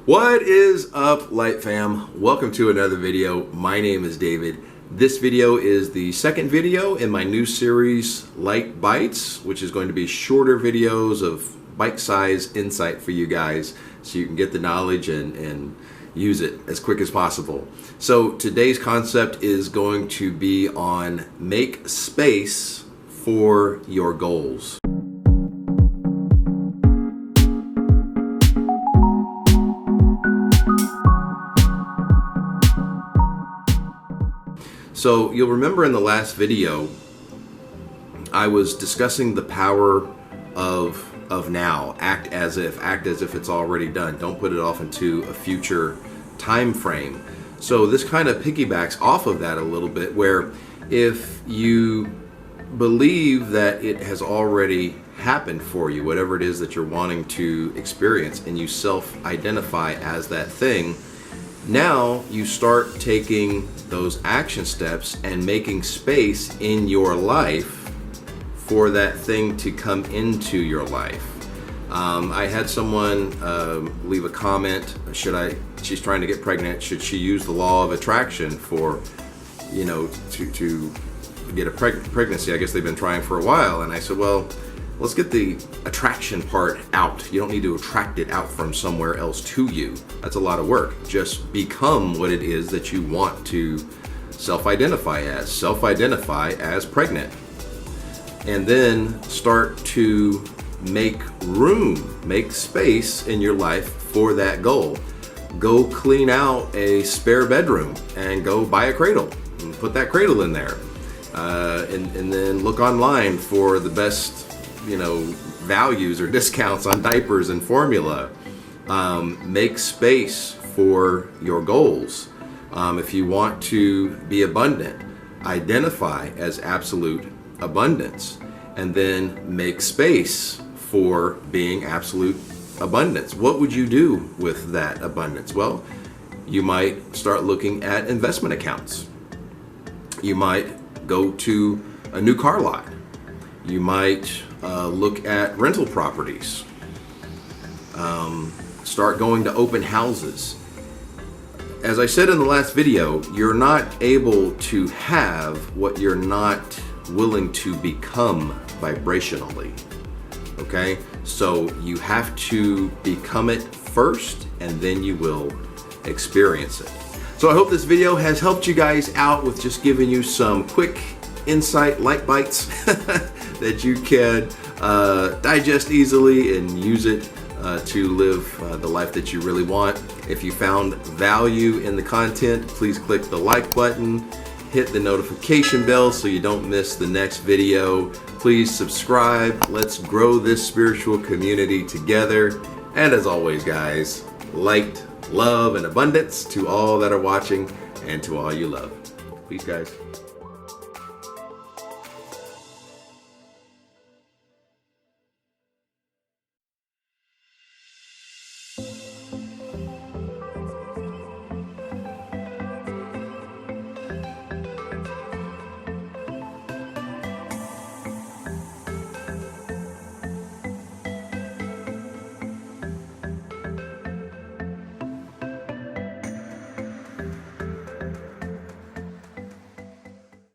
What is up, Light Fam? Welcome to another video. My name is David. This video is the second video in my new series, Light Bites, which is going to be shorter videos of bite-sized insight for you guys so you can get the knowledge and use it as quick as possible. So today's concept is going to be on make space for your goals. So you'll remember in the last video, I was discussing the power of now. Act as if it's already done. Don't put it off into a future time frame. So this kind of piggybacks off of that a little bit, where if you believe that it has already happened for you, whatever it is that you're wanting to experience, and you self-identify as that thing, now you start taking those action steps and making space in your life for that thing to come into your life. I had someone leave a comment, she's trying to get pregnant, should she use the law of attraction for, to get a pregnancy? I guess they've been trying for a while. And I said, well, let's get the attraction part out. You don't need to attract it out from somewhere else to you. That's a lot of work. Just become what it is that you want to self-identify as. Self-identify as pregnant. And then start to make room, make space in your life for that goal. Go clean out a spare bedroom and go buy a cradle and put that cradle in there. And then look online for the best values or discounts on diapers and formula. Make space for your goals. If you want to be abundant, identify as absolute abundance, and then make space for being absolute abundance. What would you do with that abundance? Well, you might start looking at investment accounts. You might go to a new car lot. You might look at rental properties. Start going to open houses. As I said in the last video, you're not able to have what you're not willing to become vibrationally. Okay? So you have to become it first, and then you will experience it. So I hope this video has helped you guys out with just giving you some quick insight, light bites that you can digest easily and use it to live the life that you really want. If you found value in the content, please click the like button, hit the notification bell so you don't miss the next video. Please subscribe. Let's grow this spiritual community together. And as always, guys, light, love, and abundance to all that are watching and to all you love. Peace, guys.